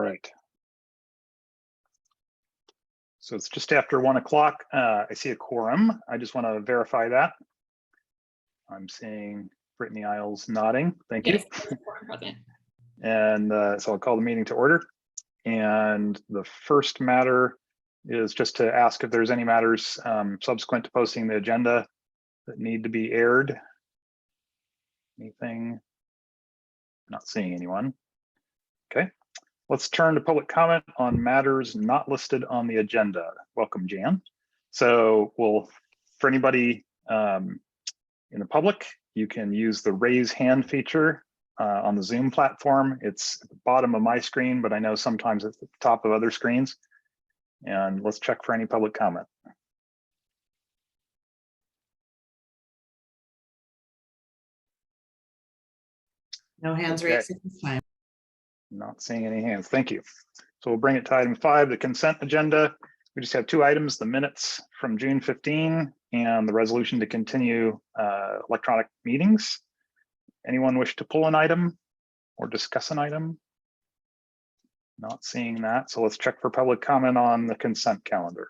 right. So it's just after 1 o'clock. I see a quorum. I just want to verify that. I'm seeing Brittany Isles nodding. Thank you. And so I'll call the meeting to order. And the first matter is just to ask if there's any matters subsequent to posting the agenda that need to be aired. Anything? Not seeing anyone. Okay, let's turn to public comment on matters not listed on the agenda. Welcome, Jan. So for anybody in the public, you can use the raise hand feature on the Zoom platform. It's at the bottom of my screen, but I know sometimes it's at the top of other screens. And let's check for any public comment. No hands raised at this time. Not seeing any hands. Thank you. So we'll bring it to item 5, the consent agenda. We just have 2 items, the minutes from June 15 and the resolution to continue electronic meetings. Anyone wish to pull an item or discuss an item? Not seeing that. So let's check for public comment on the consent calendar.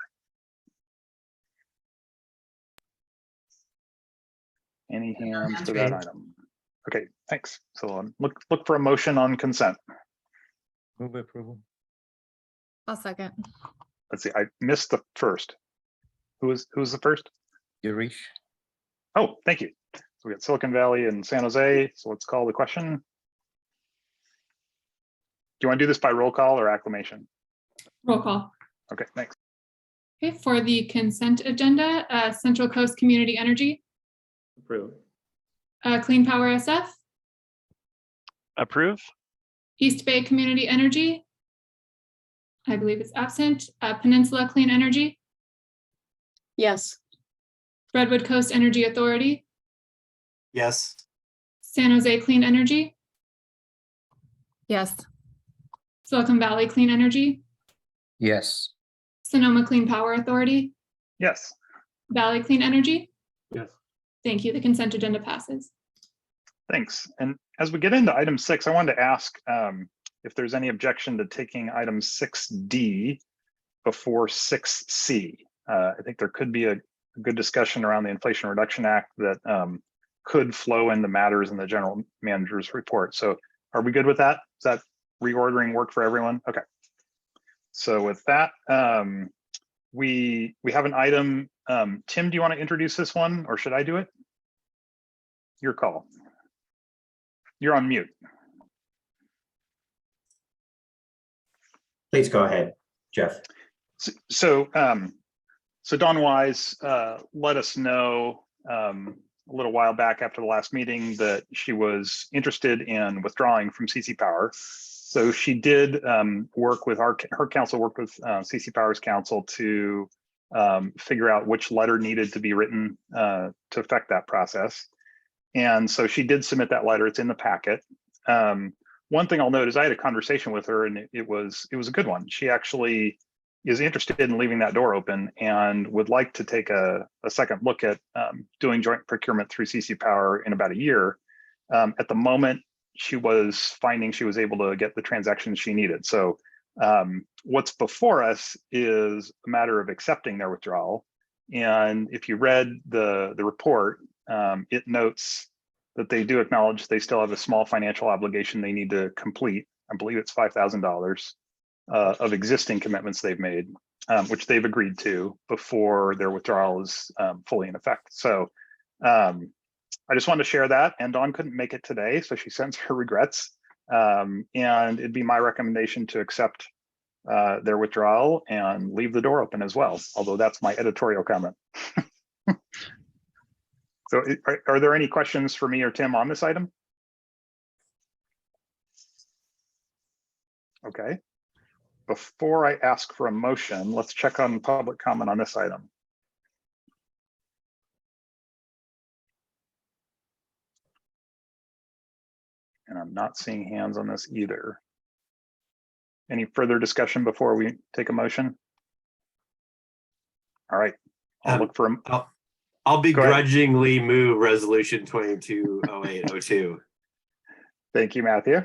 Any hands for that item? Okay, thanks. So look for a motion on consent. Move approval. I'll second. Let's see, I missed the first. Who was the first? Girish. Oh, thank you. So we got Silicon Valley and San Jose. So let's call the question. Do you want to do this by roll call or acclamation? Roll call. Okay, thanks. Okay, for the consent agenda, Central Coast Community Energy, Approve. Clean Power SF, Approve. East Bay Community Energy, I believe it's absent, Peninsula Clean Energy, Yes. Redwood Coast Energy Authority, Yes. San Jose Clean Energy, Yes. Silicon Valley Clean Energy, Yes. Sonoma Clean Power Authority, Yes. Valley Clean Energy. Yes. Thank you. The consent agenda passes. Thanks. And as we get into item 6, I wanted to ask if there's any objection to taking item 6D before 6C. I think there could be a good discussion around the Inflation Reduction Act that could flow into matters in the general manager's report. So are we good with that? Does that reordering work for everyone? Okay. So with that, we have an item. Tim, do you want to introduce this one or should I do it? Your call. You're on mute. Please go ahead, Jeff. So Dawn Wise let us know a little while back after the last meeting that she was interested in withdrawing from CC Power. So she did work with her council, worked with CC Power's council to figure out which letter needed to be written to affect that process. And so she did submit that letter. It's in the packet. One thing I'll note is I had a conversation with her and it was a good one. She actually is interested in leaving that door open and would like to take a second look at doing joint procurement through CC Power in about a year. At the moment, she was finding she was able to get the transactions she needed. So what's before us is a matter of accepting their withdrawal. And if you read the report, it notes that they do acknowledge they still have a small financial obligation they need to complete. I believe it's $5,000 of existing commitments they've made, which they've agreed to before their withdrawal is fully in effect. So I just wanted to share that. And Dawn couldn't make it today, so she sends her regrets. And it'd be my recommendation to accept their withdrawal and leave the door open as well, although that's my editorial comment. So are there any questions for me or Tim on this item? Okay. Before I ask for a motion, let's check on public comment on this item. And I'm not seeing hands on this either. Any further discussion before we take a motion? All right, I'll look for a. I'll begrudgingly move resolution 220802. Thank you, Matthew.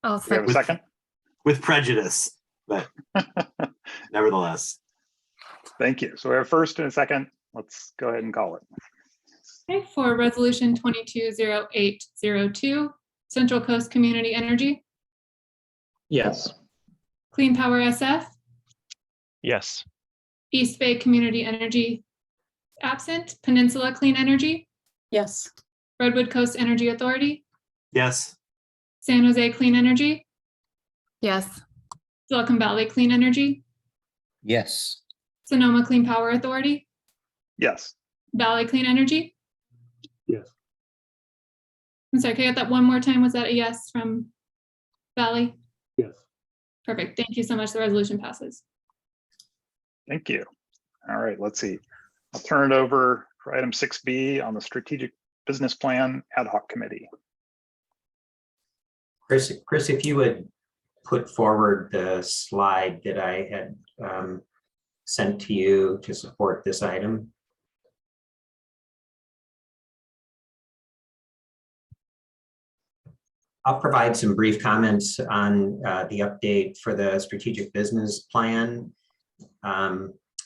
I'll Do we have a second. second? with prejudice, but nevertheless. Thank you. So we have a first and a second. Let's go ahead and call it. Okay, for resolution 220802, Central Coast Community Energy, Yes. Clean Power SF, Yes. East Bay Community Energy absent, Peninsula Clean Energy, Yes. Redwood Coast Energy Authority, Yes. San Jose Clean Energy, Yes. Silicon Valley Clean Energy, Yes. Sonoma Clean Power Authority, Yes. Valley Clean Energy. Yes. I'm sorry, can I get that one more time? Was that a yes from Valley? Yes. Perfect. Thank you so much. The resolution passes. Thank you. All right, let's see. I'll turn it over for item 6B on the Strategic Business Plan Ad Hoc Committee. Chris, if you would put forward the slide that I had sent to you to support this item. I'll provide some brief comments on the update for the strategic business plan.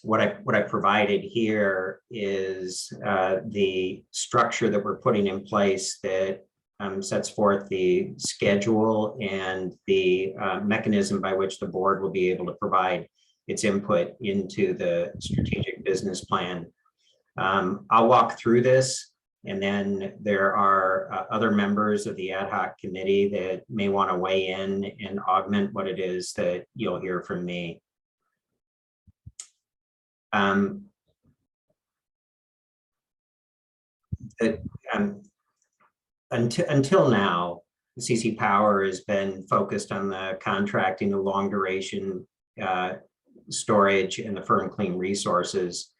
What I provided here is the structure that we're putting in place that sets forth the schedule and the mechanism by which the board will be able to provide its input into the strategic business plan. I'll walk through this, and then there are other members of the ad hoc committee that may want to weigh in and augment what it is that you'll hear from me. Until now, CC Power has been focused on the contracting of long duration storage and the firm clean resources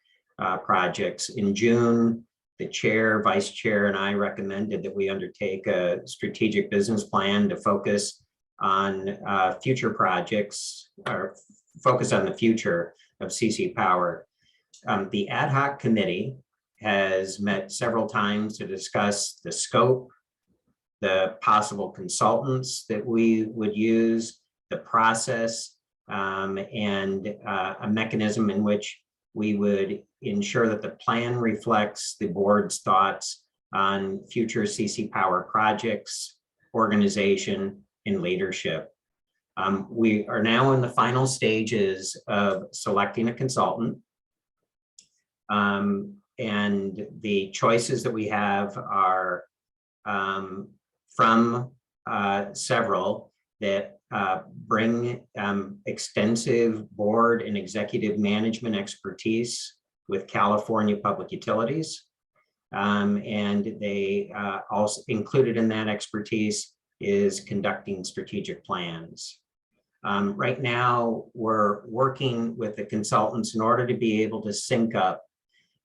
projects. In June, the chair, vice chair, and I recommended that we undertake a strategic business plan to focus on future projects, or focus on the future of CC Power. The ad hoc committee has met several times to discuss the scope, the possible consultants that we would use, the process, and a mechanism in which we would ensure that the plan reflects the board's thoughts on future CC Power projects, organization, and leadership. We are now in the final stages of selecting a consultant. And the choices that we have are from several that bring extensive board and executive management expertise with California Public Utilities. And they also included in that expertise is conducting strategic plans. Right now, we're working with the consultants in order to be able to sync up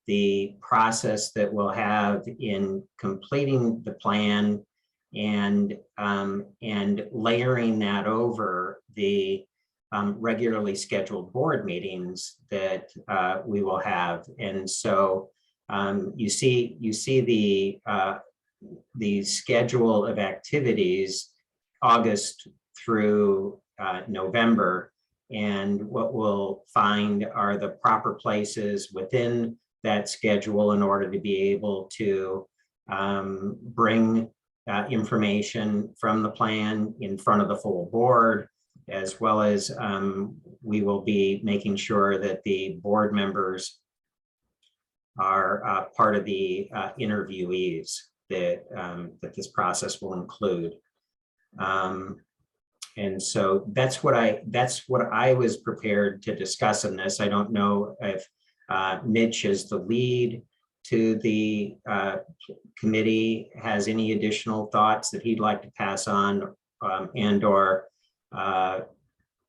the process that we'll have in completing the plan and layering that over the regularly scheduled board meetings that we will have. And so you see the schedule of activities August through November, and what we'll find are the proper places within that schedule in order to be able to bring information from the plan in front of the full board, as well as we will be making sure that the board members are part of the interviewees that this process will include. And so that's what I was prepared to discuss in this. I don't know if Mitch, as the lead to the committee, has any additional thoughts that he'd like to pass on, and or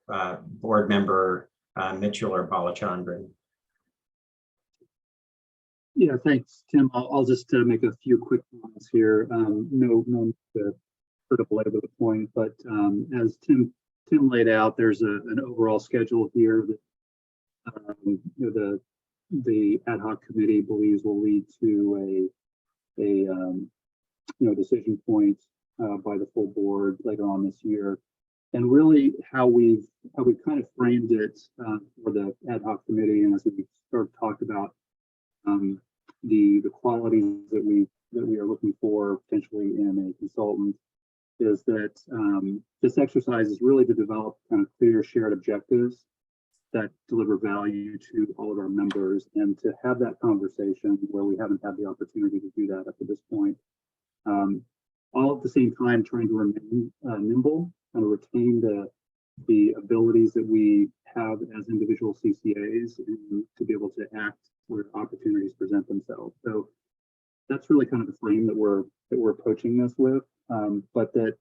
board member Mitchell or Balachandran. Yeah, thanks, Tim. I'll just make a few quick comments here. No to sort of belabor the point, but as Tim laid out, there's an overall schedule here that the ad hoc committee believes will lead to a decision point by the full board later on this year. And really how we kind of framed it for the ad hoc committee, and as we sort of talked about the qualities that we are looking for potentially in a consultant, is that this exercise is really to develop kind of clear shared objectives that deliver value to all of our members, and to have that conversation where we haven't had the opportunity to do that up to this point. All at the same time trying to remain nimble and retain the abilities that we have as individual CCAs, and to be able to act where opportunities present themselves. So that's really kind of the frame that we're approaching this with, but that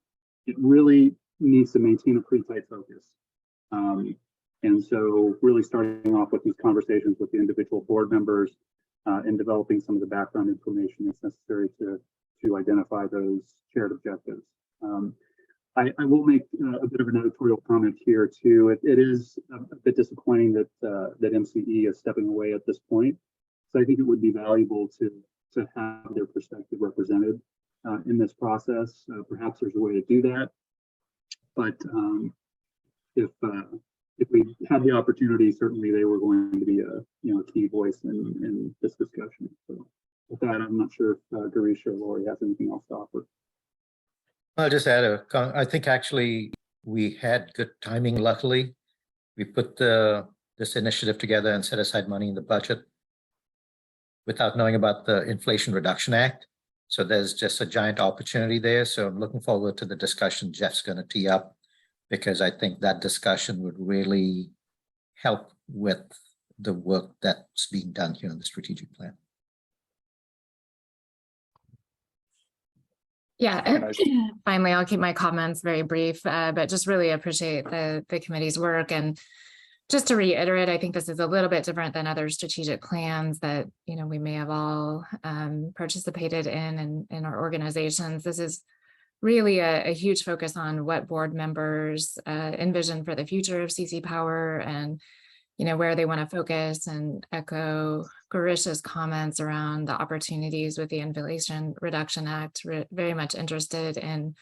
it really needs to maintain a pretty tight focus. And so really starting off with these conversations with the individual board members and developing some of the background information that's necessary to identify those shared objectives. I will make a bit of an editorial comment here too. It is a bit disappointing that that MCE is stepping away at this point. So I think it would be valuable to have their perspective represented in this process. Perhaps there's a way to do that, but if we had the opportunity, certainly they were going to be a key voice in this discussion. So with that, I'm not sure if Girish or Lori has anything else to offer. I'll just add I think actually we had good timing. Luckily, we put this initiative together and set aside money in the budget without knowing about the Inflation Reduction Act. So there's just a giant opportunity there. So I'm looking forward to the discussion Jeff's going to tee up, because I think that discussion would really help with the work that's being done here in the strategic plan. Yeah, finally, I'll keep my comments very brief, but just really appreciate the committee's work. And just to reiterate, I think this is a little bit different than other strategic plans that, we may have all participated in our organizations. This is really a huge focus on what board members envision for the future of CC Power, and where they want to focus, and echo Girish's comments around the opportunities with the Inflation Reduction Act. Very much interested in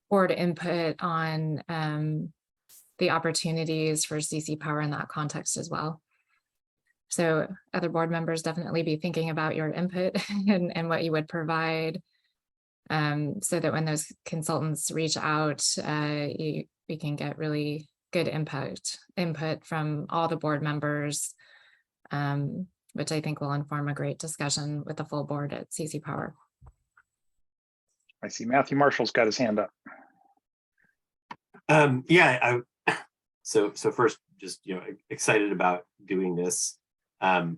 board input on the opportunities for CC Power in that context as well. So other board members, definitely be thinking about your input and what you would provide, so that when those consultants reach out, we can get really good input from all the board members, which I think will inform a great discussion with the full board at CC Power. I see Matthew Marshall's got his hand up. So first, just excited about doing this. I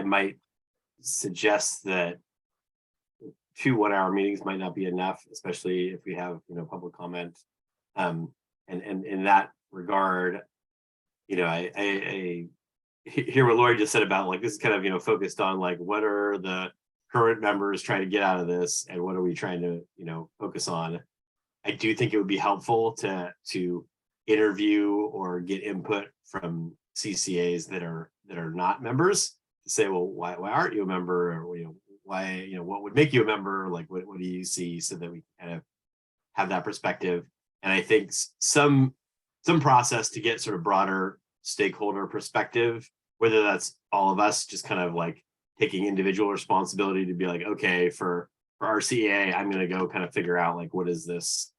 might suggest that 2 1-hour meetings might not be enough, especially if we have public comment. And in that regard, I hear what Lori just said about this is kind of focused on what are the current members trying to get out of this, and what are we trying to focus on. I do think it would be helpful to interview or get input from CCAs that are not members, to say, well, why aren't you a member, or why what would make you a member, what do you see, so that we kind of have that perspective. And I think some process to get sort of broader stakeholder perspective, whether that's all of us just kind of taking individual responsibility to be okay, for our CEA, I'm going to go kind of figure out what is this,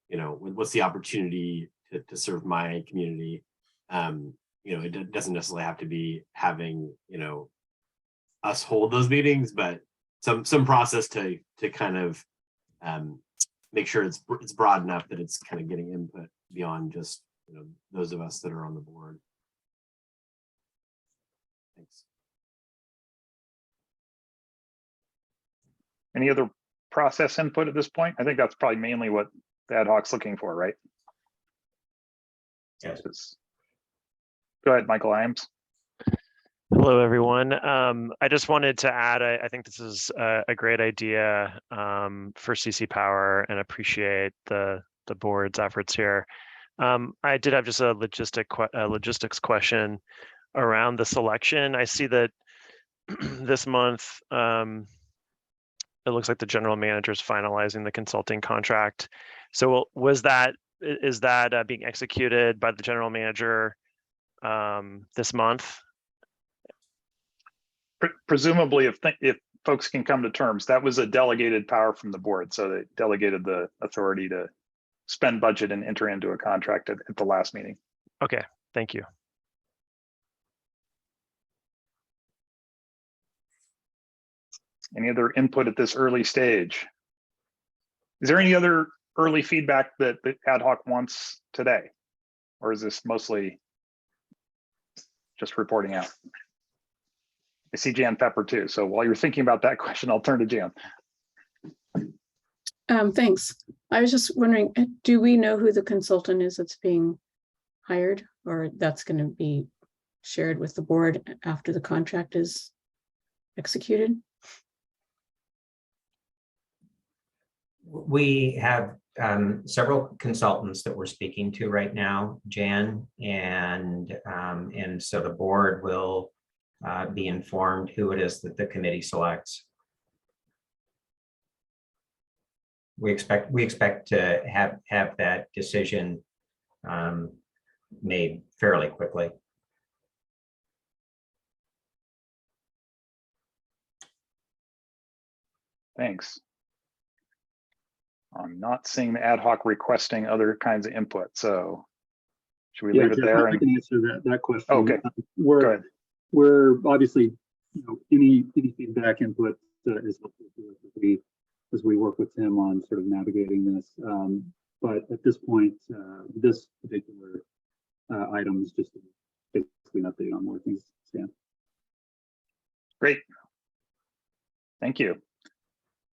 what's the opportunity to serve my community. It doesn't necessarily have to be having, us hold those meetings, but some process to kind of make sure it's broad enough that it's kind of getting input beyond just those of us that are on the board. Thanks. Any other process input at this point? I think that's probably mainly what the ad hoc's looking for, right? Yes. Go ahead, Michael Iams. Hello, everyone. I just wanted to add, I think this is a great idea for CC Power, and appreciate the board's efforts here. I did have just a logistics question around the selection. I see that this month, it looks like the general manager is finalizing the consulting contract. So was that is that being executed by the general manager this month? Presumably, if folks can come to terms, that was a delegated power from the board. So they delegated the authority to spend budget and enter into a contract at the last meeting. Okay, thank you. Any other input at this early stage? Is there any other early feedback that the ad hoc wants today? Or is this mostly just reporting out? I see Jan Pepper too. So while you're thinking about that question, I'll turn to Jan. Thanks. I was just wondering, do we know who the consultant is that's being hired, or that's going to be shared with the board after the contract is executed? We have several consultants that we're speaking to right now, Jan, and so the board will be informed who it is that the committee selects. We expect to have that decision made fairly quickly. Thanks. I'm not seeing the ad hoc requesting other kinds of input. So should we leave it Jeff, there? I can answer that question. Okay. Go ahead. We're obviously, any feedback input is helpful to us as we work with Tim on sort of navigating this. But at this point, this particular item is just basically an update on where things stand. Great. Thank you.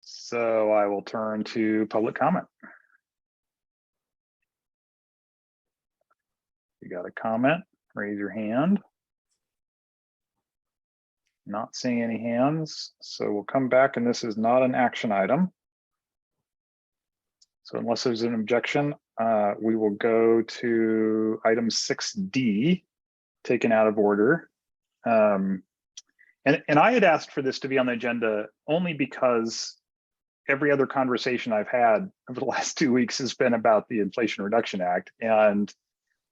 So I will turn to public comment. You got a comment, raise your hand. Not seeing any hands, so we'll come back, and this is not an action item. So unless there's an objection, we will go to item 6D, taken out of order. And I had asked for this to be on the agenda only because every other conversation I've had over the last 2 weeks has been about the Inflation Reduction Act. And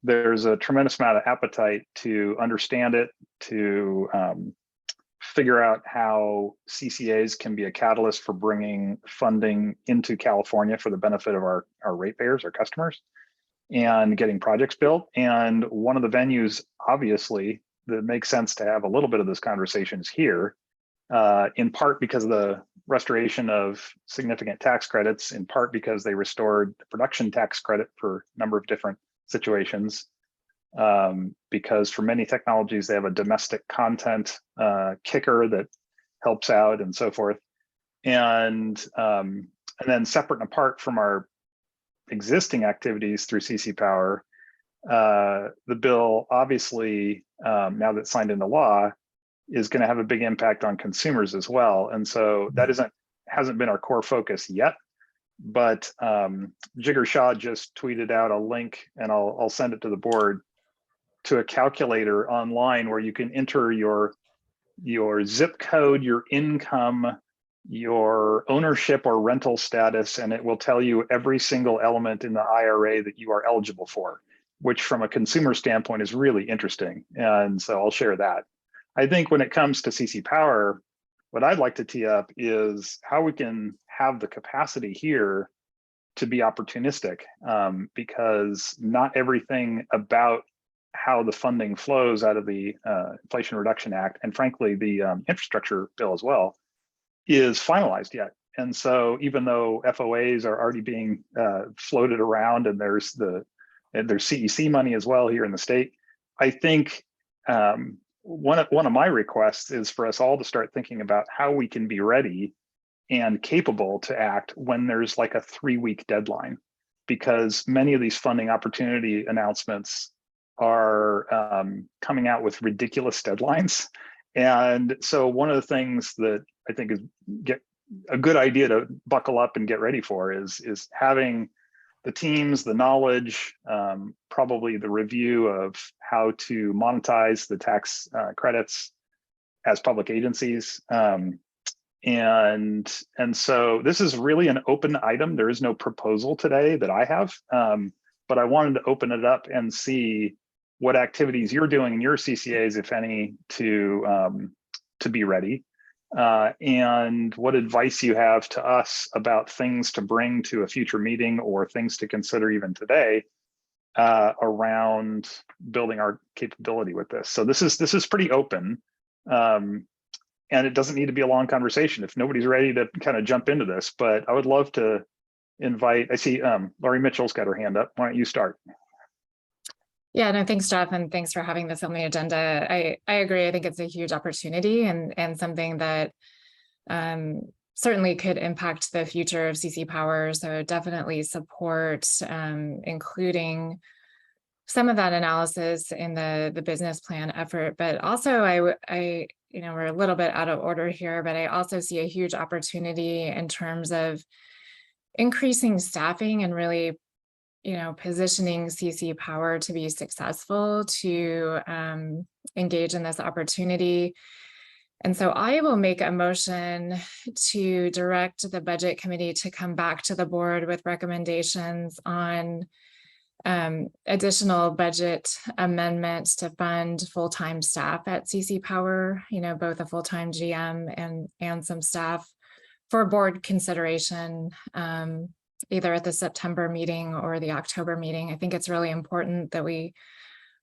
there's a tremendous amount of appetite to understand it, to figure out how CCAs can be a catalyst for bringing funding into California for the benefit of our ratepayers, our customers, and getting projects built. And one of the venues, obviously, that makes sense to have a little bit of this conversation is here, in part because of the restoration of significant tax credits, in part because they restored the production tax credit for a number of different situations, because for many technologies, they have a domestic content kicker that helps out and so forth. And then separate and apart from our existing activities through CC Power, the bill obviously, now that it's signed into law, is going to have a big impact on consumers as well. And so that hasn't been our core focus yet. But Jigar Shah just tweeted out a link, and I'll send it to the board, to a calculator online where you can enter your zip code, your income, your ownership or rental status, and it will tell you every single element in the IRA that you are eligible for, which from a consumer standpoint is really interesting. And so I'll share that. I think when it comes to CC Power, what I'd like to tee up is how we can have the capacity here to be opportunistic, because not everything about how the funding flows out of the Inflation Reduction Act, and frankly, the infrastructure bill as well, is finalized yet. And so even though FOAs are already being floated around, and there's CEC money as well here in the state, I think one of my requests is for us all to start thinking about how we can be ready and capable to act when there's like a 3-week deadline, because many of these funding opportunity announcements are coming out with ridiculous deadlines. And so one of the things that I think is a good idea to buckle up and get ready for is having the teams, the knowledge, probably the review of how to monetize the tax credits as public agencies. And so this is really an open item. There is no proposal today that I have. but I wanted to open it up and see what activities you're doing in your CCAs, if any, to be ready, and what advice you have to us about things to bring to a future meeting or things to consider even today around building our capability with this. So this is pretty open, and it doesn't need to be a long conversation if nobody's ready to kind of jump into this. But I would love to invite. I see Laurie Mitchell's got her hand up. Why don't you start? Yeah, no, thanks, Jeff, and thanks for having this on the agenda. I agree. I think it's a huge opportunity and something that certainly could impact the future of CC Power. So definitely support including some of that analysis in the business plan effort. But also, I we're a little bit out of order here, but I also see a huge opportunity in terms of increasing staffing and really positioning CC Power to be successful, to engage in this opportunity. And so I will make a motion to direct the budget committee to come back to the board with recommendations on additional budget amendments to fund full-time staff at CC Power, both a full-time GM and some staff for board consideration, either at the September meeting or the October meeting. I think it's really important that we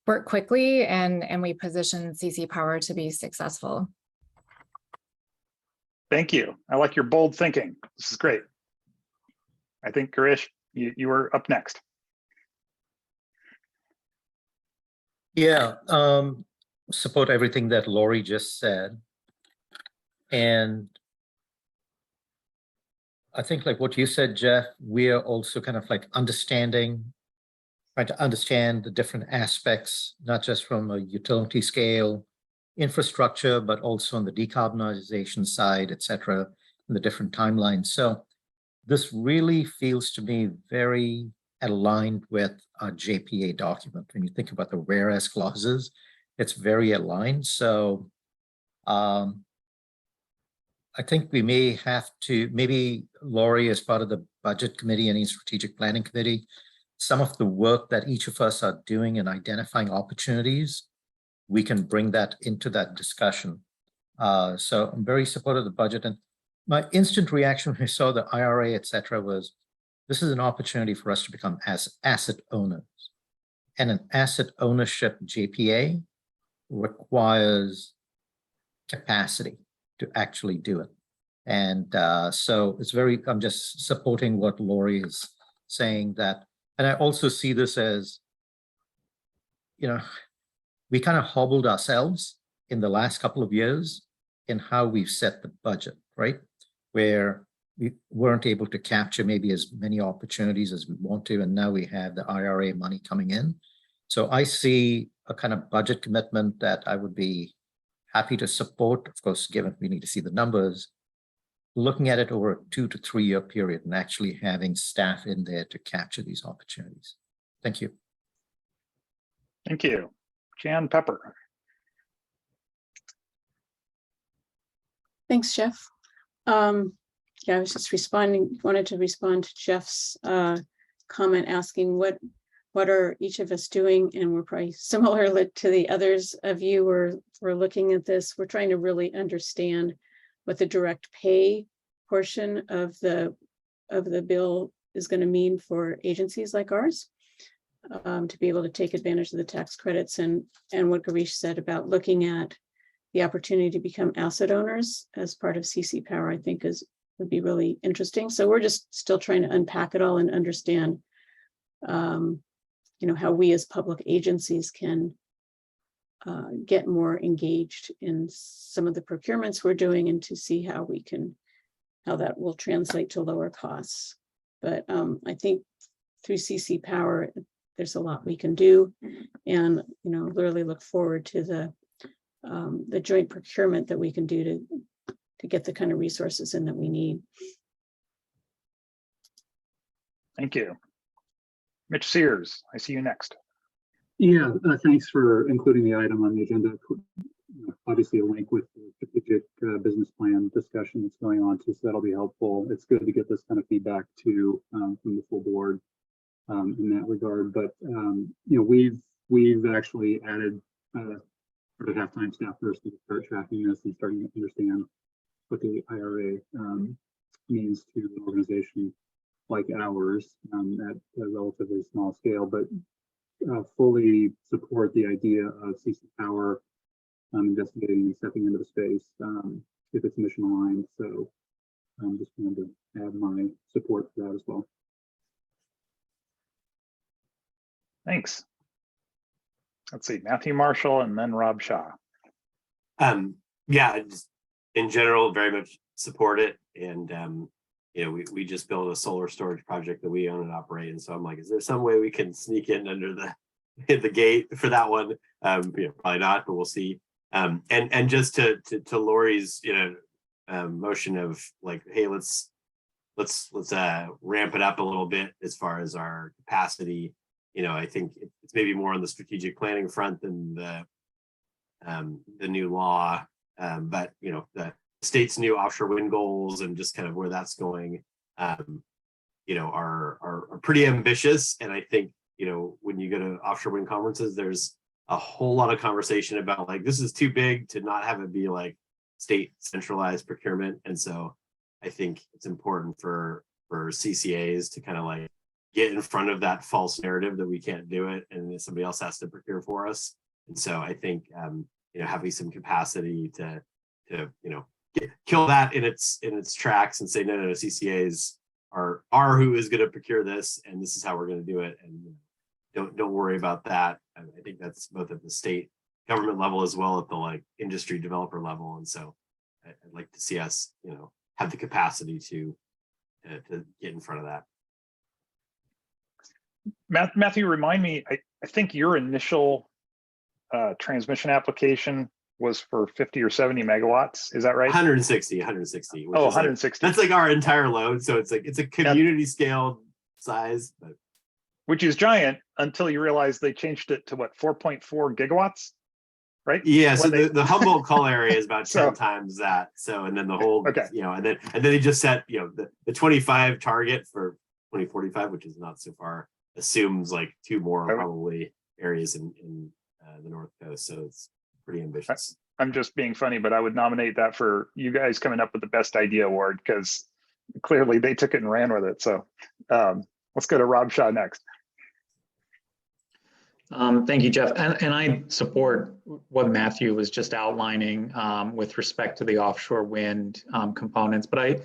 work quickly and we position CC Power to be successful. Thank you. I like your bold thinking. This is great. I think Girish, you were up next. Yeah, support everything that Laurie just said. And I think like what you said, Jeff, we are also kind of like trying to understand the different aspects, not just from a utility scale infrastructure, but also on the decarbonization side, et cetera, and the different timelines. So this really feels to me very aligned with our JPA document. When you think about the whereas clauses, it's very aligned. So I think we may have to, maybe Laurie, as part of the budget committee and the strategic planning committee, some of the work that each of us are doing in identifying opportunities, we can bring that into that discussion. So I'm very supportive of the budget. And my instant reaction when I saw the IRA, et cetera, was this is an opportunity for us to become asset owners. And an asset ownership JPA requires capacity to actually do it. And so it's I'm just supporting what Laurie is saying that, and I also see this as, we kind of hobbled ourselves in the last couple of years in how we've set the budget, right? Where we weren't able to capture maybe as many opportunities as we want to, and now we have the IRA money coming in. So I see a kind of budget commitment that I would be happy to support, of course, given we need to see the numbers, looking at it over a 2 to 3 year period and actually having staff in there to capture these opportunities. Thank you. Thank you. Jan Pepper. Thanks, Jeff. Yeah, I was just wanted to respond to Jeff's comment asking what are each of us doing, and we're probably similar to the others of you. We're looking at this. We're trying to really understand what the direct pay portion of the bill is going to mean for agencies like ours, to be able to take advantage of the tax credits, and what Girish said about looking at the opportunity to become asset owners as part of CC Power, I think would be really interesting. So we're just still trying to unpack it all and understand how we as public agencies can get more engaged in some of the procurements we're doing, and to see how that will translate to lower costs. But I think through CC Power, there's a lot we can do, and really look forward to the joint procurement that we can do to get the kind of resources in that we need. Thank you. Mitch Sears, I see you next. Yeah, thanks for including the item on the agenda. Obviously, a link with the strategic business plan discussion that's going on too, so that'll be helpful. It's good to get this kind of feedback too from the full board. in that regard. But you know, we've actually added sort of half-time staffers to start tracking this and starting to understand what the IRA means to an organization like ours at a relatively small scale, but fully support the idea of CC Power investigating and stepping into the space if it's mission aligned. So just wanted to add my support for that as well. Thanks. Let's see, Matthew Marshall and then Rob Shaw. Yeah, just in general, very much support it. And you know, we just built a solar storage project that we own and operate. And so I'm like, is there some way we can sneak in under the gate for that one? You know, probably not, but we'll see. And just to Lori's, you know, motion of like, hey, let's ramp it up a little bit as far as our capacity. You know, I think it's maybe more on the strategic planning front than the new law. But you know, the state's new offshore wind goals and just kind of where that's going, you know, are pretty ambitious. And I think, you know, when you go to offshore wind conferences, there's a whole lot of conversation about like, this is too big to not have it be like state centralized procurement. And so I think it's important for CCAs to kind of like get in front of that false narrative that we can't do it and somebody else has to procure for us. And so I think, you know, having some capacity to you know, kill that in its tracks and say, no, CCAs are who is going to procure this, and this is how we're going to do it. And don't worry about that. I think that's both at the state government level as well at the like industry developer level. And so I'd like to see us, you know, have the capacity to get in front of that. Matthew, remind me, I think your initial transmission application was for 50 or 70 megawatts. Is that right? 160. Oh, Like, 160. that's like our entire load. So it's like, it's a community scale size, but Which is giant until you realize they changed it to what, 4.4 gigawatts, right? yeah. So When the Humboldt call area is about 10 So- times that. So, and then the whole, Okay. you know, and then they just set, you know, the 25 target for 2045, which is not so far, assumes like 2 more Oh. probably areas in the North Coast. So it's pretty ambitious. I'm just being funny, but I would nominate that for you guys coming up with the best idea award because clearly they took it and ran with it. So let's go to Rob Shaw next. Thank you, Jeff. And I support what Matthew was just outlining with respect to the offshore wind components. But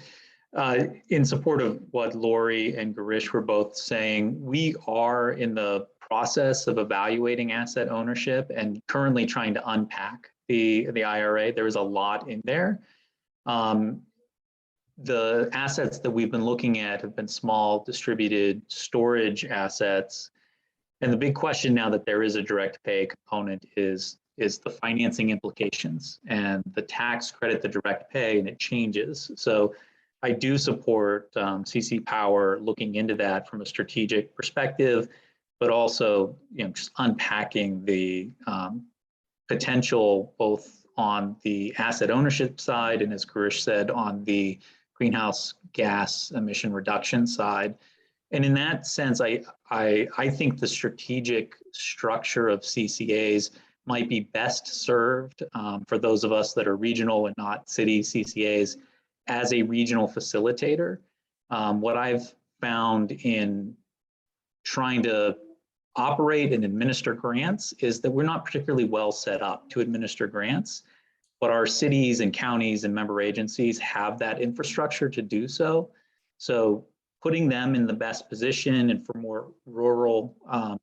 in support of what Lori and Girish were both saying, we are in the process of evaluating asset ownership and currently trying to unpack the IRA. There is a lot in there. The assets that we've been looking at have been small distributed storage assets. And the big question now that there is a direct pay component is the financing implications and the tax credit, the direct pay, and it changes. So I do support CC Power looking into that from a strategic perspective, but also, you know, just unpacking the potential both on the asset ownership side and, as Girish said, on the greenhouse gas emission reduction side. And in that sense, I think the strategic structure of CCAs might be best served for those of us that are regional and not city CCAs as a regional facilitator. What I've found in trying to operate and administer grants is that we're not particularly well set up to administer grants, but our cities and counties and member agencies have that infrastructure to do so. So putting them in the best position, and for more rural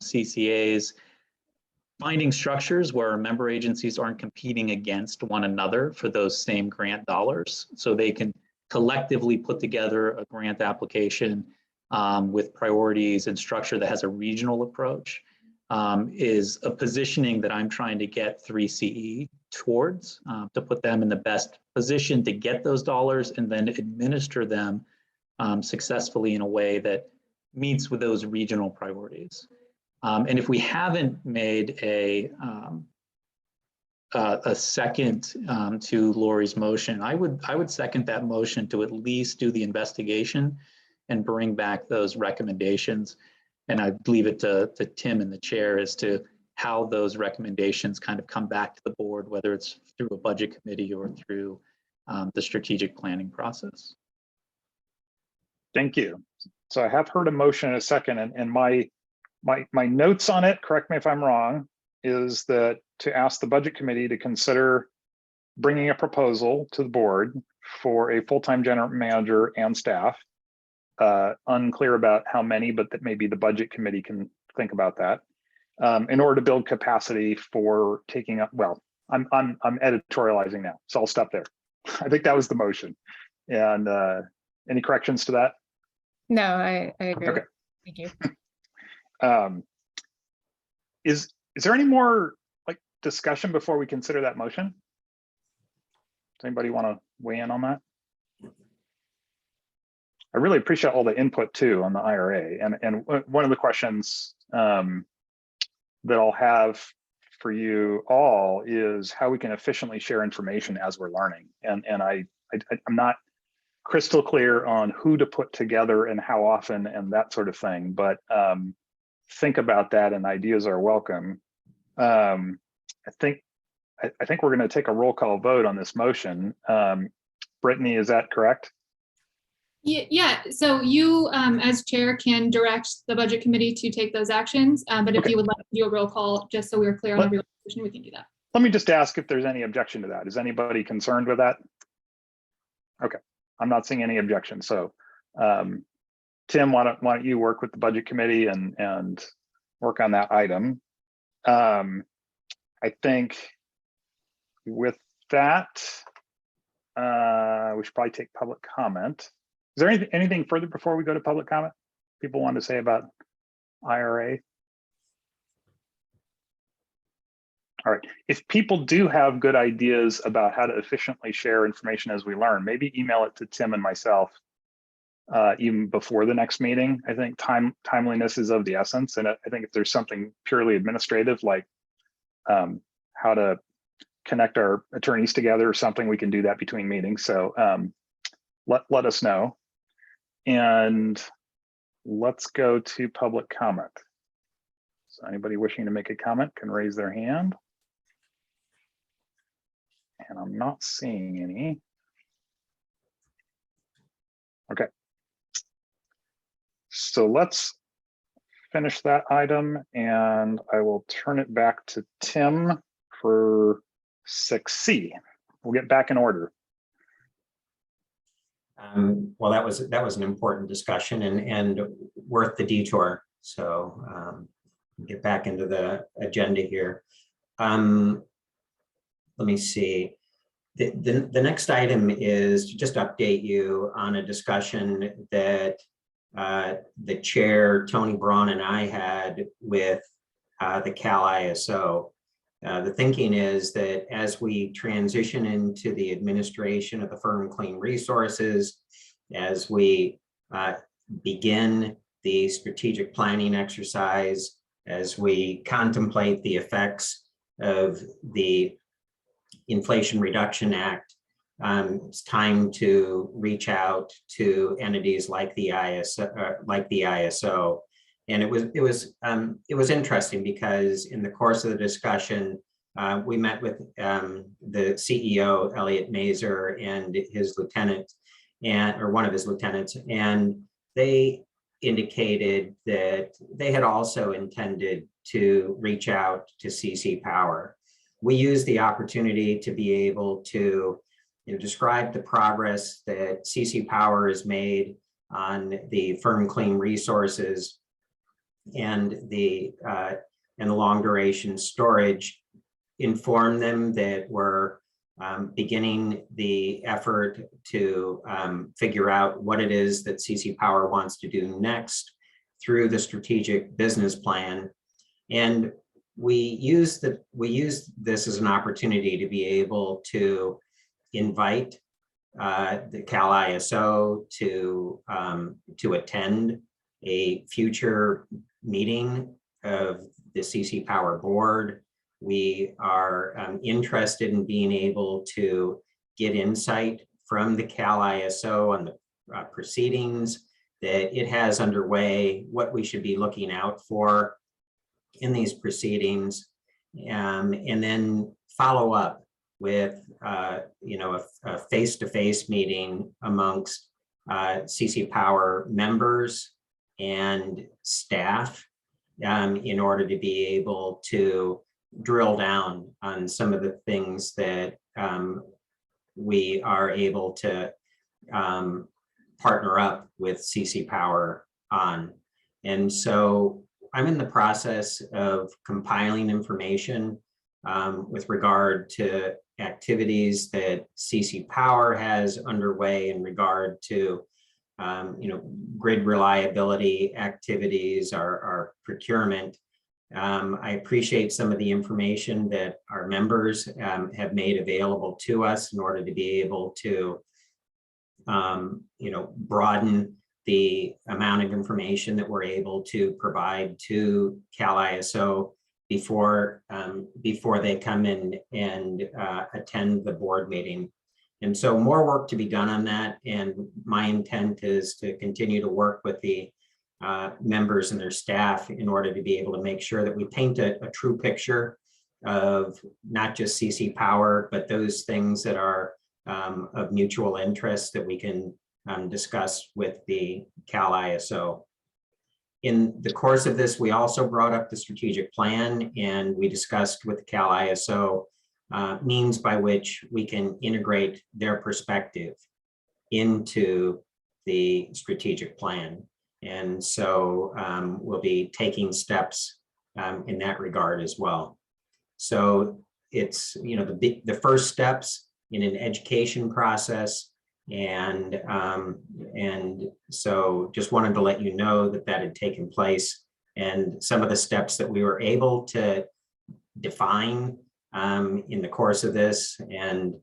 CCAs, finding structures where our member agencies aren't competing against one another for those same grant dollars, so they can collectively put together a grant application with priorities and structure that has a regional approach, is a positioning that I'm trying to get 3CE towards, to put them in the best position to get those dollars and then administer them successfully in a way that meets with those regional priorities. And if we haven't made a second to Lori's motion, I would second that motion to at least do the investigation and bring back those recommendations. And I leave it to Tim and the chair as to how those recommendations kind of come back to the board, whether it's through a budget committee or through the strategic planning process. Thank you. So I have heard a motion in a second, and my notes on it, correct me if I'm wrong, is that to ask the budget committee to consider bringing a proposal to the board for a full-time general manager and staff. Unclear about how many, but that maybe the budget committee can think about that. In order to build capacity for taking up, well, I'm editorializing now, so I'll stop there. I think that was the motion. And any corrections to that? No, I agree. Okay. Thank you. Is there any more like discussion before we consider that motion? Does anybody want to weigh in on that? I really appreciate all the input too on the IRA, and one of the questions that I'll have for you all is how we can efficiently share information as we're learning. And I'm not crystal clear on who to put together and how often and that sort of thing, but think about that, and ideas are welcome. I think we're going to take a roll call vote on this motion. Brittany, is that correct? Yeah, so you as chair can direct the budget committee to take those actions, but if you would like to do a roll call, just so we're clear on every position, we can do that. Let me just ask if there's any objection to that. Is anybody concerned with that? Okay, I'm not seeing any objection. So Tim, why don't you work with the budget committee and work on that item? I think with that, we should probably take public comment. Is there anything further before we go to public comment people want to say about IRA? All right, if people do have good ideas about how to efficiently share information as we learn, maybe email it to Tim and myself even before the next meeting. I think timeliness is of the essence. And I think if there's something purely administrative, like how to connect our attorneys together or something, we can do that between meetings. So let us know. And let's go to public comment. So anybody wishing to make a comment can raise their hand. And I'm not seeing any. Okay. So let's finish that item, and I will turn it back to Tim for 6C. We'll get back in order. Well, that was an important discussion and worth the detour. So get back into the agenda here. Let me see. The next item is to just update you on a discussion that the chair, Tony Braun, and I had with the Cal ISO. The thinking is that as we transition into the administration of the Firm Clean Resources, as we begin the strategic planning exercise, as we contemplate the effects of the Inflation Reduction Act, it's time to reach out to entities like the ISO. And it was interesting because in the course of the discussion, we met with the CEO, Elliot Mazur, and his lieutenant, or one of his lieutenants, and they indicated that they had also intended to reach out to CC Power. We used the opportunity to be able to describe the progress that CC Power has made on the Firm Clean Resources and the long duration storage, inform them that we're beginning the effort to figure out what it is that CC Power wants to do next through the strategic business plan. And we use this as an opportunity to be able to invite the Cal ISO to attend a future meeting of the CC Power board. We are interested in being able to get insight from the Cal ISO on the proceedings that it has underway, what we should be looking out for in these proceedings, and then follow up with a face-to-face meeting amongst CC Power members and staff in order to be able to drill down on some of the things that we are able to partner up with CC Power on. And so I'm in the process of compiling information with regard to activities that CC Power has underway in regard to grid reliability activities, our procurement. I appreciate some of the information that our members have made available to us in order to be able to broaden the amount of information that we're able to provide to Cal ISO before they come in and attend the board meeting. And so more work to be done on that. And my intent is to continue to work with the members and their staff in order to be able to make sure that we paint a true picture of not just CC Power, but those things that are of mutual interest that we can discuss with the Cal ISO. In the course of this, we also brought up the strategic plan, and we discussed with the Cal ISO means by which we can integrate their perspective into the strategic plan. And so we'll be taking steps in that regard as well. So it's the first steps in an education process, and so just wanted to let you know that that had taken place, and some of the steps that we were able to define in the course of this, and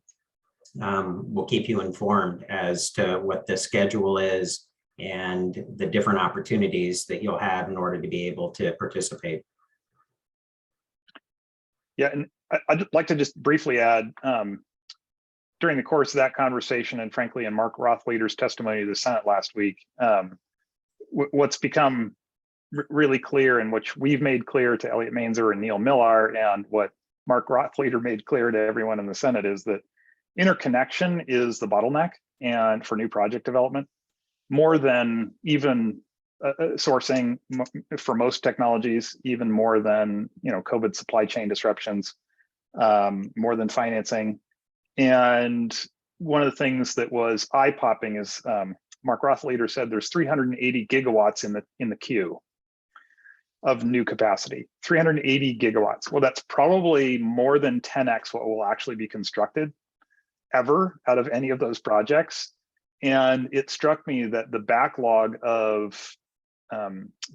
we'll keep you informed as to what the schedule is and the different opportunities that you'll have in order to be able to participate. Yeah, and I'd like to just briefly add, during the course of that conversation, and frankly, in Mark Rothleader's testimony to the Senate last week, what's become really clear, and which we've made clear to Elliot Mainzer and Neil Millar, and what Mark Rothleader made clear to everyone in the Senate, is that interconnection is the bottleneck and for new project development, more than even sourcing for most technologies, even more than COVID supply chain disruptions, more than financing. And one of the things that was eye-popping is Mark Rothleader said there's 380 gigawatts in the queue of new capacity. 380 gigawatts. Well, that's probably more than 10x what will actually be constructed ever out of any of those projects. And it struck me that the backlog of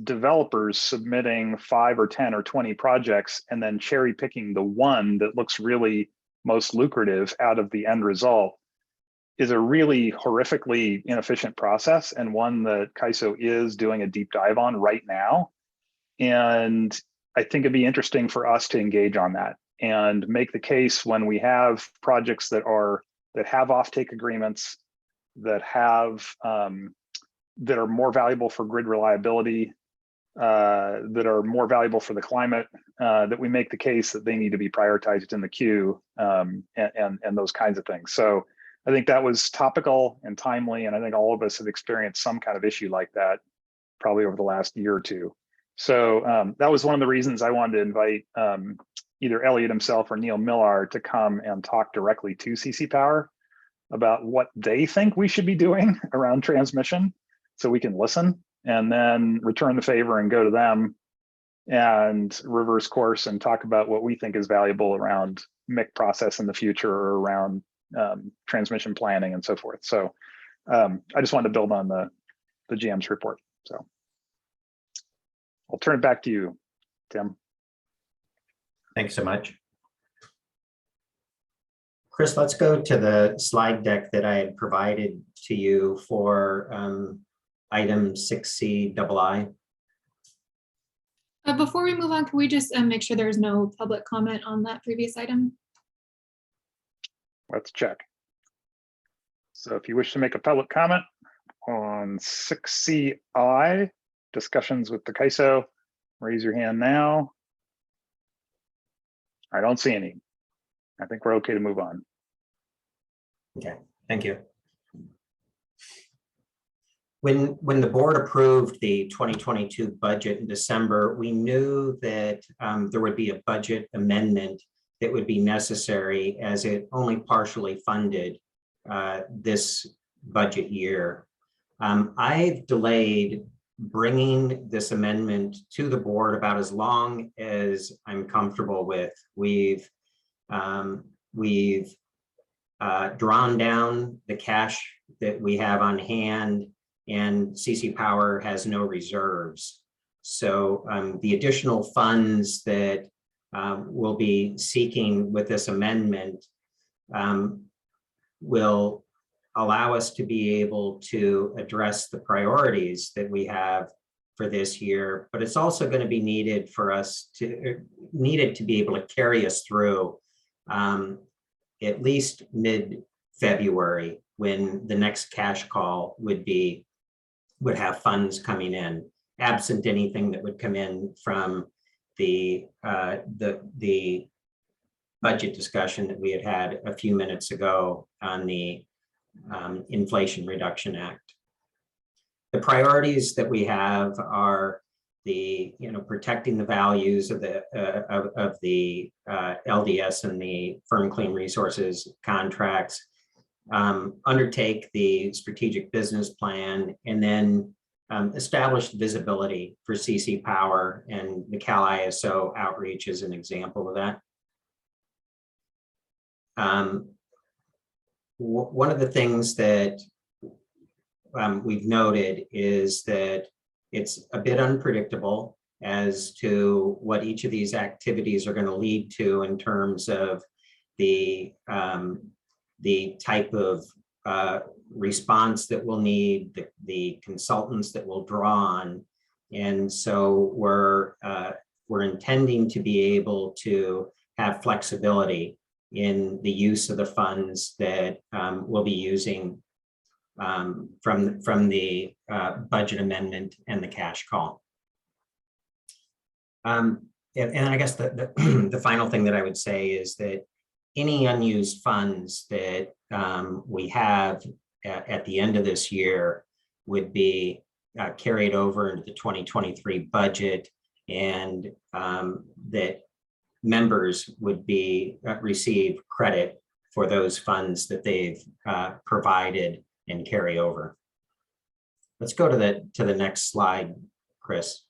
developers submitting 5 or 10 or 20 projects and then cherry picking the one that looks really most lucrative out of the end result is a really horrifically inefficient process, and one that CAISO is doing a deep dive on right now. And I think it'd be interesting for us to engage on that and make the case when we have projects that have offtake agreements, that are more valuable for grid reliability, that are more valuable for the climate, that we make the case that they need to be prioritized in the queue, and those kinds of things. So I think that was topical and timely, and I think all of us have experienced some kind of issue like that probably over the last year or two. So that was one of the reasons I wanted to invite either Elliot himself or Neil Millar to come and talk directly to CC Power about what they think we should be doing around transmission, so we can listen and then return the favor and go to them and reverse course and talk about what we think is valuable around MIC process in the future, or around transmission planning and so forth. So I just wanted to build on the GM's report. So I'll turn it back to you, Tim. Thanks so much. Chris, let's go to the slide deck that I had provided to you for item 6C II. Before we move on, can we just make sure there's no public comment on that previous item? Let's check. So if you wish to make a public comment, on 6CI, discussions with the CAISO. Raise your hand now. I don't see any. I think we're okay to move on. Okay, thank you. When the board approved the 2022 budget in December, we knew that there would be a budget amendment that would be necessary as it only partially funded this budget year. I've delayed bringing this amendment to the board about as long as I'm comfortable with. We've drawn down the cash that we have on hand, and CC Power has no reserves. So the additional funds that we'll be seeking with this amendment will allow us to be able to address the priorities that we have for this year, but it's also going to be needed for us to be able to carry us through at least mid-February, when the next cash call would have funds coming in, absent anything that would come in from the budget discussion that we had a few minutes ago on the Inflation Reduction Act. The priorities that we have are protecting the values of the LDS and the Firm Clean Resources contracts, undertake the strategic business plan, and then establish visibility for CC Power, and the Cal ISO outreach is an example of that. One of the things that we've noted is that it's a bit unpredictable as to what each of these activities are going to lead to in terms of the type of response that we'll need, the consultants that we'll draw on. And so we're intending to be able to have flexibility in the use of the funds that we'll be using from the budget amendment and the cash call. And I guess the final thing that I would say is that any unused funds that we have at the end of this year would be carried over into the 2023 budget, and that members would receive credit for those funds that they've provided and carry over. Let's go to the next slide, Chris.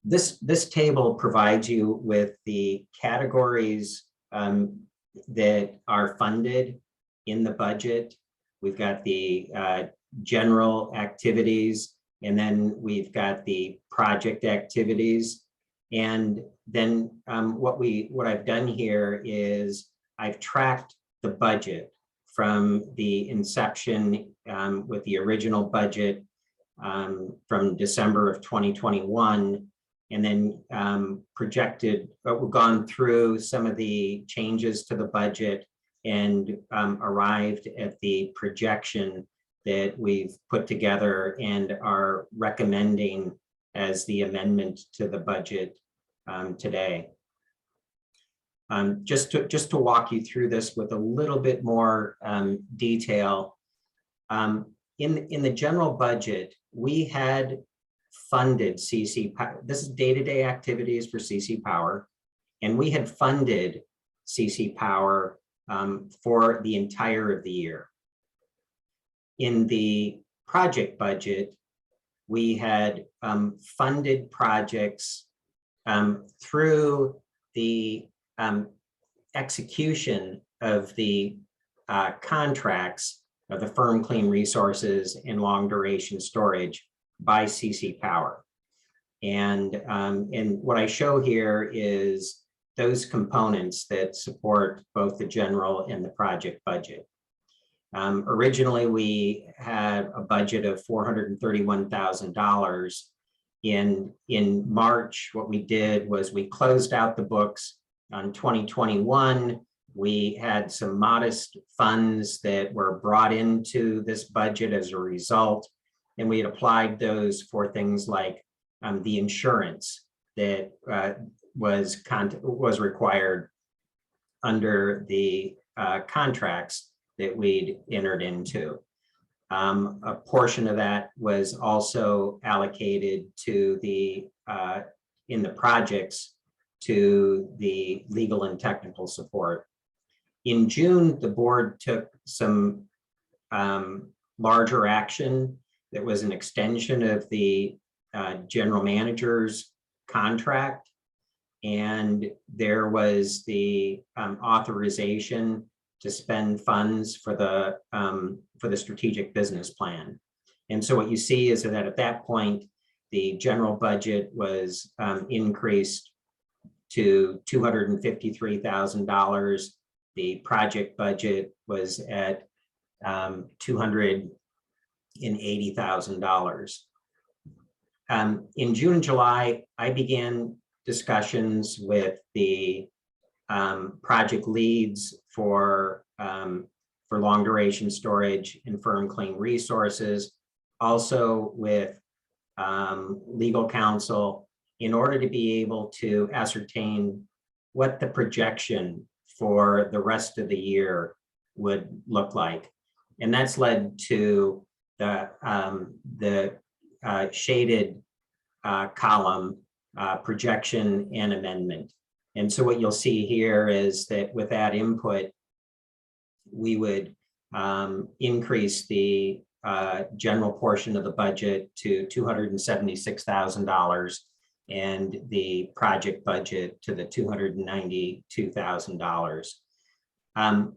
This table provides you with the categories that are funded in the budget. We've got the general activities, and then we've got the project activities. And then what I've done here is I've tracked the budget from the inception with the original budget from December of 2021, and then projected, we've gone through some of the changes to the budget and arrived at the projection that we've put together and are recommending as the amendment to the budget today. Just to walk you through this with a little bit more detail, in the general budget, we had funded CC Power. This is day-to-day activities for CC Power, and we had funded CC Power for the entire of the year. In the project budget, we had funded projects through the execution of the contracts of the Firm Clean Resources and long duration storage by CC Power. And what I show here is those components that support both the general and the project budget. Originally, we had a budget of $431,000. In March, what we did was we closed out the books on 2021, We had some modest funds that were brought into this budget as a result, and we had applied those for things like the insurance that was required under the contracts that we'd entered into. A portion of that was also allocated to the in the projects to the legal and technical support. In June, the board took some larger action that was an extension of the general manager's contract. And there was the authorization to spend funds for the strategic business plan. And so what you see is that at that point, the general budget was increased to $253,000. The project budget was at $280,000. In June and July, I began discussions with the project leads for long duration storage and firm clean resources, also with legal counsel, in order to be able to ascertain what the projection for the rest of the year would look like. And that's led to the shaded column, projection and amendment. And so what you'll see here is that with that input, we would increase the general portion of the budget to $276,000 and the project budget to the $292,000. I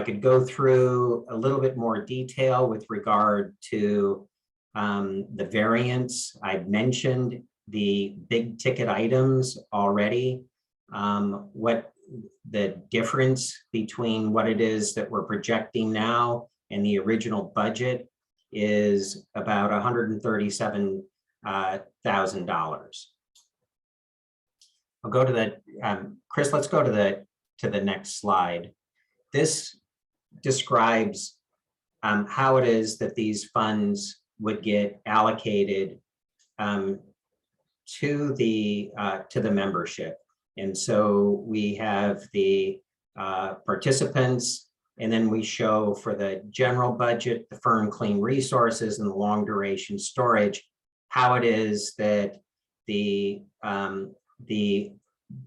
could go through a little bit more detail with regard to the variance. I've mentioned the big ticket items already. What the difference between what it is that we're projecting now and the original budget is about $137,000. I'll go to the Chris. Let's go to the next slide. This describes how it is that these funds would get allocated to the membership. And so we have the participants, and then we show for the general budget, the firm clean resources and the long duration storage, how it is that the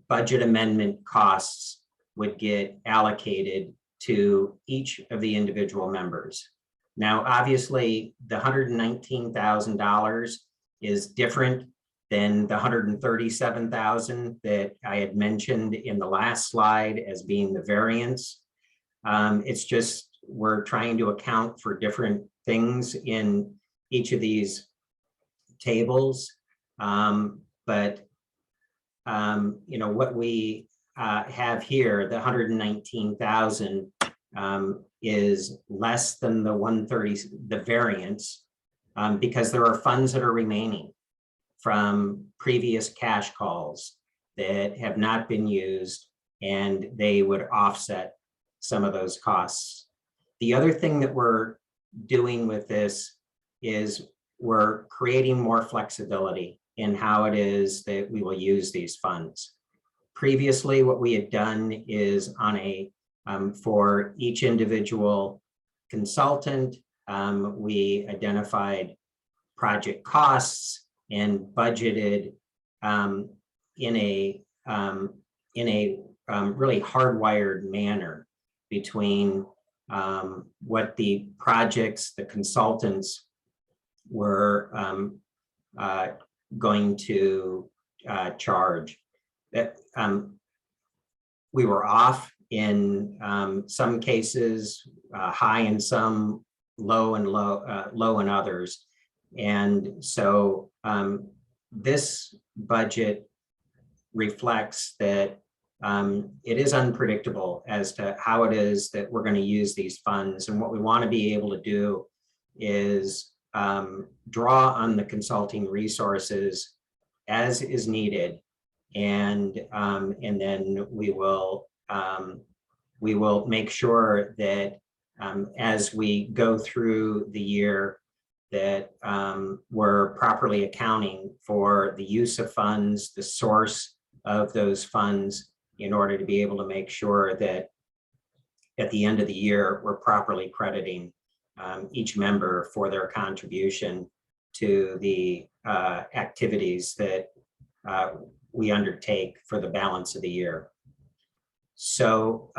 budget amendment costs would get allocated to each of the individual members. Now, obviously, the $119,000 is different than the $137,000 that I had mentioned in the last slide as being the variance. It's just we're trying to account for different things in each of these tables. What we have here, the $119,000 is less than the 130, the variance, because there are funds that are remaining from previous cash calls that have not been used, and they would offset some of those costs. The other thing that we're doing with this is we're creating more flexibility in how it is that we will use these funds. Previously, what we had done is on a for each individual consultant, we identified project costs and budgeted in a really hardwired manner between what the projects, the consultants were going to charge. That we were off in some cases, high in some, low in others. And so this budget reflects that it is unpredictable as to how it is that we're going to use these funds. And what we want to be able to do is draw on the consulting resources as is needed And then we will make sure that as we go through the year, that we're properly accounting for the use of funds, the source of those funds, in order to be able to make sure that at the end of the year, we're properly crediting each member for their contribution to the activities that we undertake for the balance of the year. So,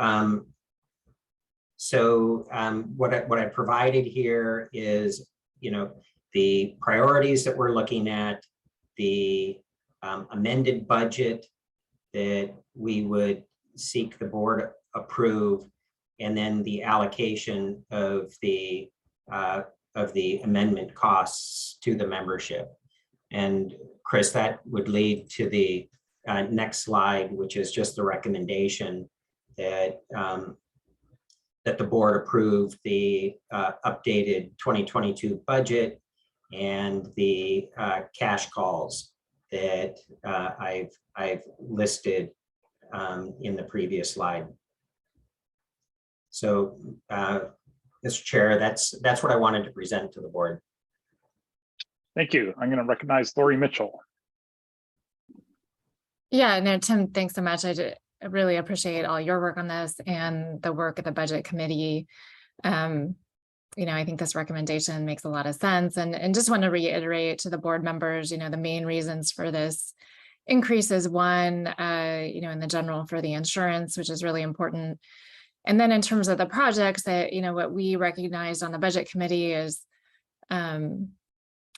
what I provided here is, the priorities that we're looking at, the amended budget that we would seek the board approve, and then the allocation of the amendment costs to the membership. And Chris, that would lead to the next slide, which is just the recommendation that that the board approved the updated 2022 budget and the cash calls that I've listed in the previous slide. So, Mr. Chair, that's what I wanted to present to the board. Thank you. I'm going to recognize Lori Mitchell. Yeah, no, Tim, thanks so much. I really appreciate all your work on this and the work of the budget committee. I think this recommendation makes a lot of sense, and just want to reiterate to the board members, the main reasons for this increase is one, in the general for the insurance, which is really important. And then in terms of the projects that, what we recognized on the budget committee is,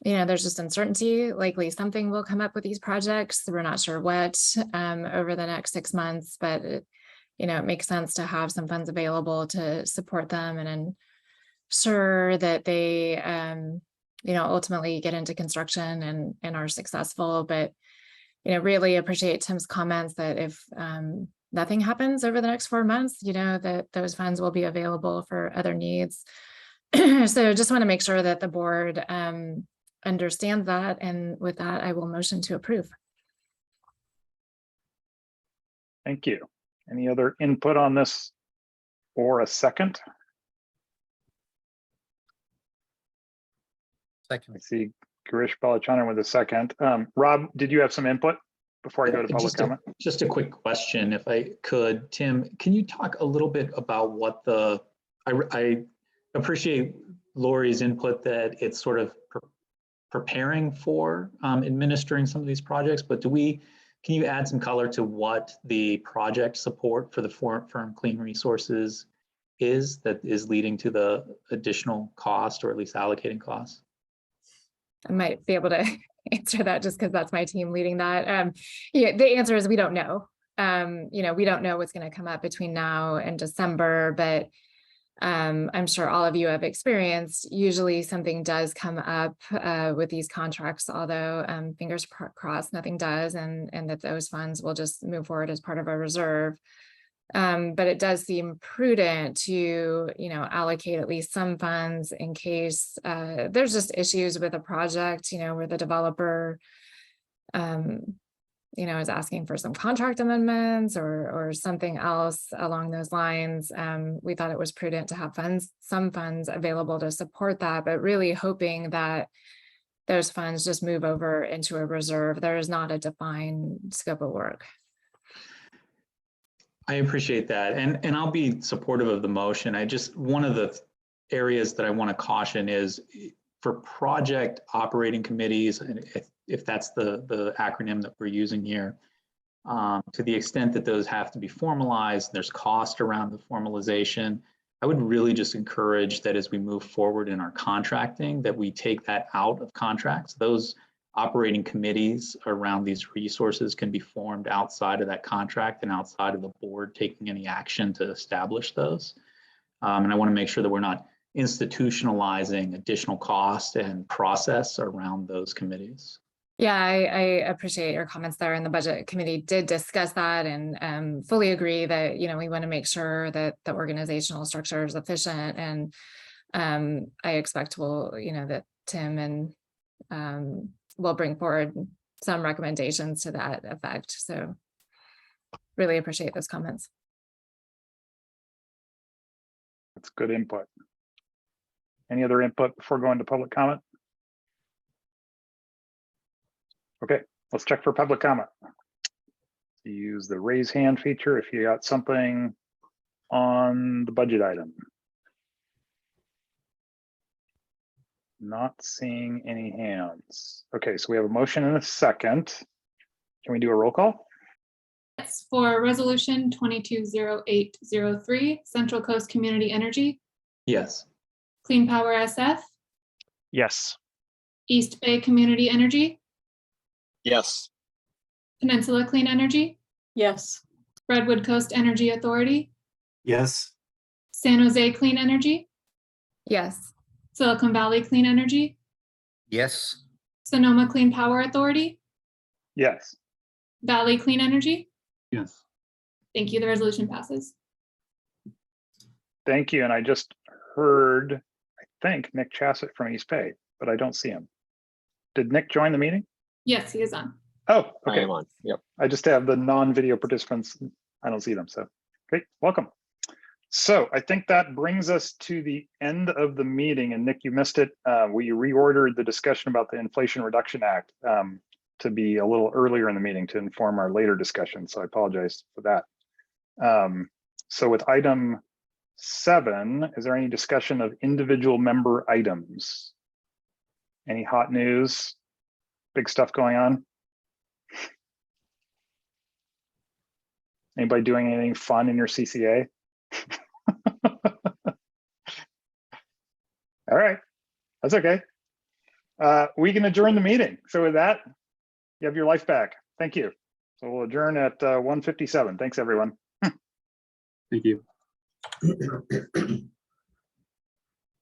there's just uncertainty. Likely something will come up with these projects. We're not sure what over the next 6 months, but it makes sense to have some funds available to support them and ensure that they, ultimately get into construction and are successful. But, really appreciate Tim's comments that if nothing happens over the next 4 months, that those funds will be available for other needs. So just want to make sure that the board understands that. And with that, I will motion to approve. Thank you. Any other input on this or a second? Second. I see Girish Balachandran with a second. Rob, did you have some input before I go to public comment? Just a quick question, if I could. Tim, can you talk a little bit about what I appreciate Lori's input that it's sort of preparing for administering some of these projects, but can you add some color to what the project support for the firm Clean Resources is that is leading to the additional cost, or at least allocating costs? I might be able to answer that just because that's my team leading that. The answer is we don't know. We don't know what's going to come up between now and December, but I'm sure all of you have experienced, usually something does come up with these contracts, although fingers crossed nothing does, and that those funds will just move forward as part of a reserve. But it does seem prudent to, allocate at least some funds in case there's just issues with a project, where the developer is asking for some contract amendments or something else along those lines. We thought it was prudent to have some funds available to support that, but really hoping that those funds just move over into a reserve. There is not a defined scope of work. I appreciate that. And I'll be supportive of the motion. One of the areas that I want to caution is for project operating committees, and if that's the acronym that we're using here, to the extent that those have to be formalized, there's cost around the formalization. I would really just encourage that as we move forward in our contracting, that we take that out of contracts. Those operating committees around these resources can be formed outside of that contract and outside of the board taking any action to establish those. And I want to make sure that we're not institutionalizing additional cost and process around those committees. Yeah, I appreciate your comments there, and the budget committee did discuss that and fully agree that, we want to make sure that the organizational structure is efficient, and I expect that Tim and will bring forward some recommendations to that effect. So really appreciate those comments. That's good input. Any other input before going to public comment? Okay, let's check for public comment. Use the raise hand feature if you got something on the budget item. Not seeing any hands. Okay, so we have a motion and a second. Can we do a roll call? Yes, for resolution 220803, Central Coast Community Energy, Yes. Clean Power SF, Yes. East Bay Community Energy, Yes. Peninsula Clean Energy, Yes. Redwood Coast Energy Authority, Yes. San Jose Clean Energy, Yes. Silicon Valley Clean Energy, Yes, Sonoma Clean Power Authority, Yes. Valley Clean Energy. Yes. Thank you. The resolution passes. Thank you. And I just heard, I think, Nick Chassett from East Bay, but I don't see him. Did Nick join the meeting? Yes, he is on. Oh, I okay. am on. Yep. I just have the non-video participants. I don't see them. So great, welcome. So I think that brings us to the end of the meeting. And Nick, you missed it. We reordered the discussion about the Inflation Reduction Act to be a little earlier in the meeting to inform our later discussion. So I apologize for that. So with item 7, is there any discussion of individual member items? Any hot news? Big stuff going on? Anybody doing anything fun in your CCA? All right, that's okay. We can adjourn the meeting. So with that, you have your life back. Thank you. So we'll adjourn at 1:57. Thanks, everyone. Thank you.